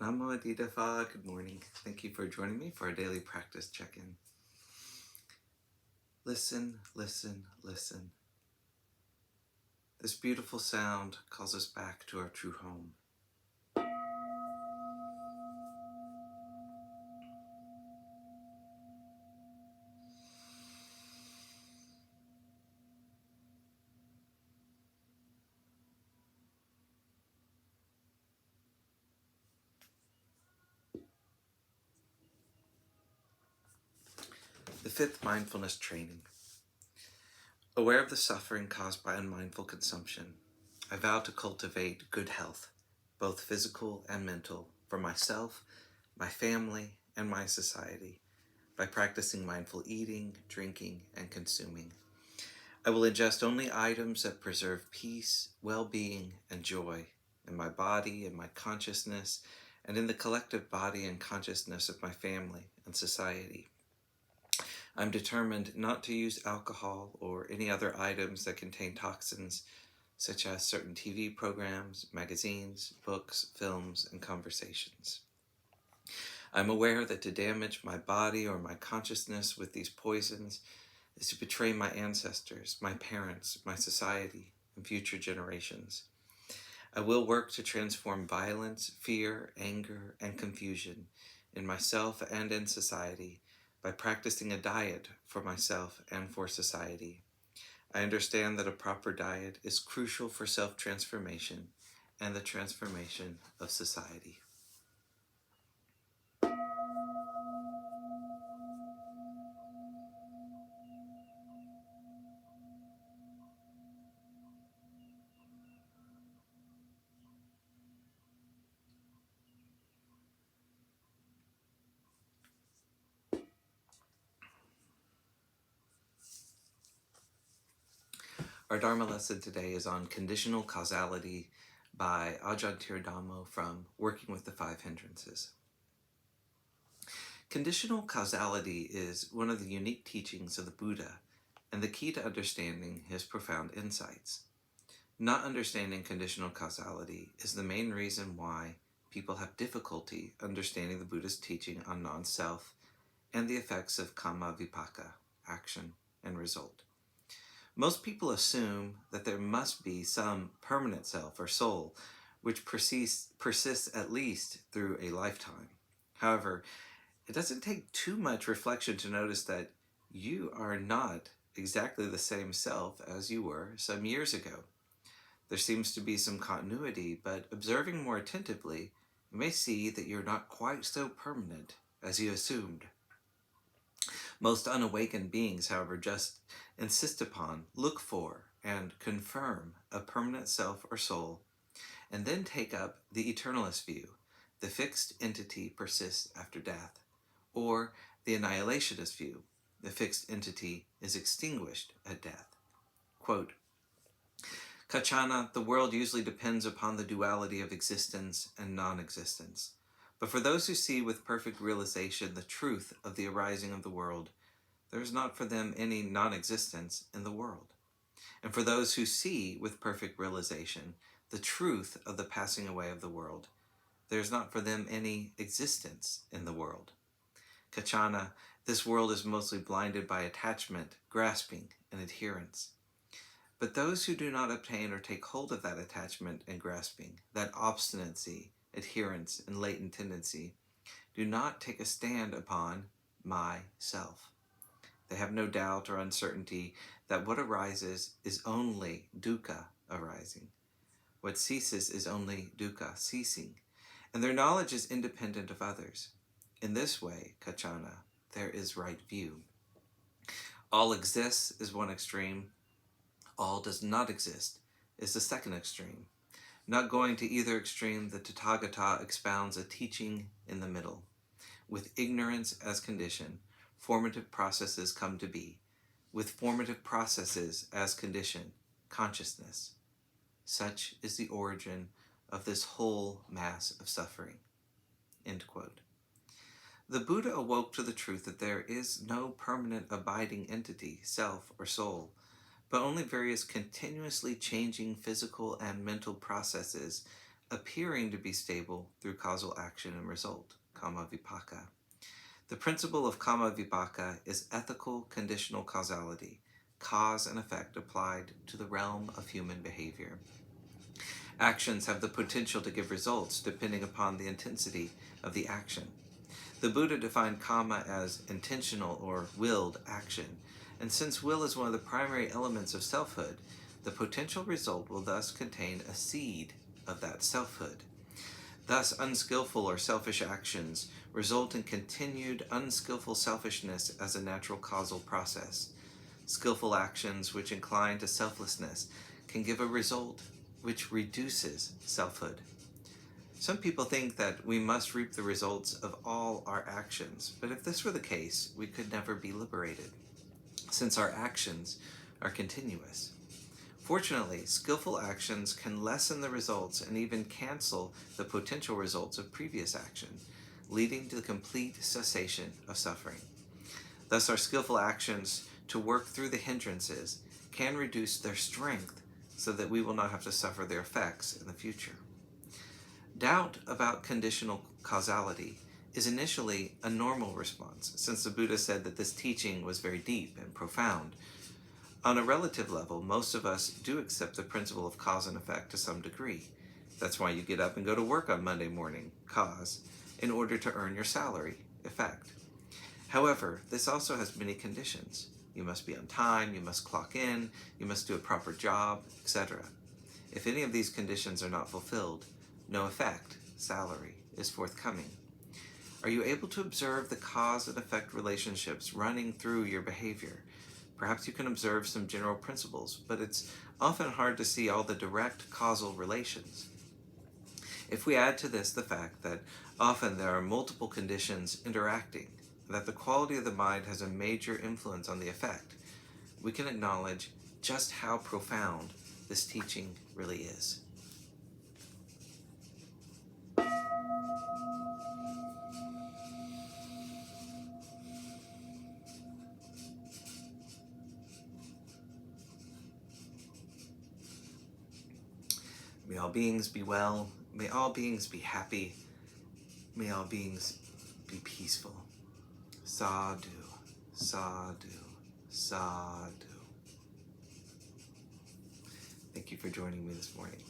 Namo Adidafa, good morning. Thank you for joining me for our daily practice check-in. Listen, listen, listen. This beautiful sound calls us back to our true home. The fifth mindfulness training. Aware of the suffering caused by unmindful consumption, I vow to cultivate good health, both physical and mental, for myself, my family, and my society, by practicing mindful eating, drinking, and consuming. I will ingest only items that preserve peace, well-being, and joy in my body, in my consciousness, and in the collective body and consciousness of my family and society. I'm determined not to use alcohol or any other items that contain toxins, such as certain TV programs, magazines, books, films, and conversations. I'm aware that to damage my body or my consciousness with these poisons is to betray my ancestors, my parents, my society, and future generations. I will work to transform violence, fear, anger, and confusion in myself and in society by practicing a diet for myself and for society. I understand that a proper diet is crucial for self-transformation and the transformation of society. Our Dharma lesson today is on conditional causality by Ajahn Thiradhammo from Working with the Five Hindrances. Conditional causality is one of the unique teachings of the Buddha and the key to understanding his profound insights. Not understanding conditional causality is the main reason why people have difficulty understanding the Buddha's teaching on non-self and the effects of kamma vipaka, action and result. Most people assume that there must be some permanent self or soul which persists at least through a lifetime. However, it doesn't take too much reflection to notice that you are not exactly the same self as you were some years ago. There seems to be some continuity, but observing more attentively, you may see that you're not quite so permanent as you assumed. Most unawakened beings, however, just insist upon, look for, and confirm a permanent self or soul, and then take up the eternalist view, the fixed entity persists after death, or the annihilationist view, the fixed entity is extinguished at death. Quote, Kachana, the world usually depends upon the duality of existence and non-existence. But for those who see with perfect realization the truth of the arising of the world, there is not for them any non-existence in the world. And for those who see with perfect realization the truth of the passing away of the world, there is not for them any existence in the world. Kachana, this world is mostly blinded by attachment, grasping, and adherence. But those who do not obtain or take hold of that attachment and grasping, that obstinacy, adherence, and latent tendency, do not take a stand upon myself. They have no doubt or uncertainty that what arises is only dukkha arising. What ceases is only dukkha ceasing, and their knowledge is independent of others. In this way, Kachana, there is right view. All exists is one extreme. All does not exist is the second extreme. Not going to either extreme, the Tathagata expounds a teaching in the middle. With ignorance as condition, formative processes come to be. With formative processes as condition, consciousness. Such is the origin of this whole mass of suffering. End quote. The Buddha awoke to the truth that there is no permanent abiding entity, self, or soul, but only various continuously changing physical and mental processes appearing to be stable through causal action and result, kama vipaka. The principle of kama vipaka is ethical conditional causality, cause and effect applied to the realm of human behavior. Actions have the potential to give results depending upon the intensity of the action. The Buddha defined kama as intentional or willed action, and since will is one of the primary elements of selfhood, the potential result will thus contain a seed of that selfhood. Thus, unskillful or selfish actions result in continued unskillful selfishness as a natural causal process. Skillful actions which incline to selflessness can give a result which reduces selfhood. Some people think that we must reap the results of all our actions, but if this were the case, we could never be liberated, since our actions are continuous. Fortunately, skillful actions can lessen the results and even cancel the potential results of previous action, leading to the complete cessation of suffering. Thus, our skillful actions to work through the hindrances can reduce their strength so that we will not have to suffer their effects in the future. Doubt about conditional causality is initially a normal response, since the Buddha said that this teaching was very deep and profound. On a relative level, most of us do accept the principle of cause and effect to some degree. That's why you get up and go to work on Monday morning, cause, in order to earn your salary, effect. However, this also has many conditions. You must be on time, you must clock in, you must do a proper job, etc. If any of these conditions are not fulfilled, no effect, salary, is forthcoming. Are you able to observe the cause and effect relationships running through your behavior? Perhaps you can observe some general principles, but it's often hard to see all the direct causal relations. If we add to this the fact that often there are multiple conditions interacting, that the quality of the mind has a major influence on the effect, we can acknowledge just how profound this teaching really is. May all beings be well. May all beings be happy. May all beings be peaceful. Sadhu, sadhu, sadhu. Thank you for joining me this morning.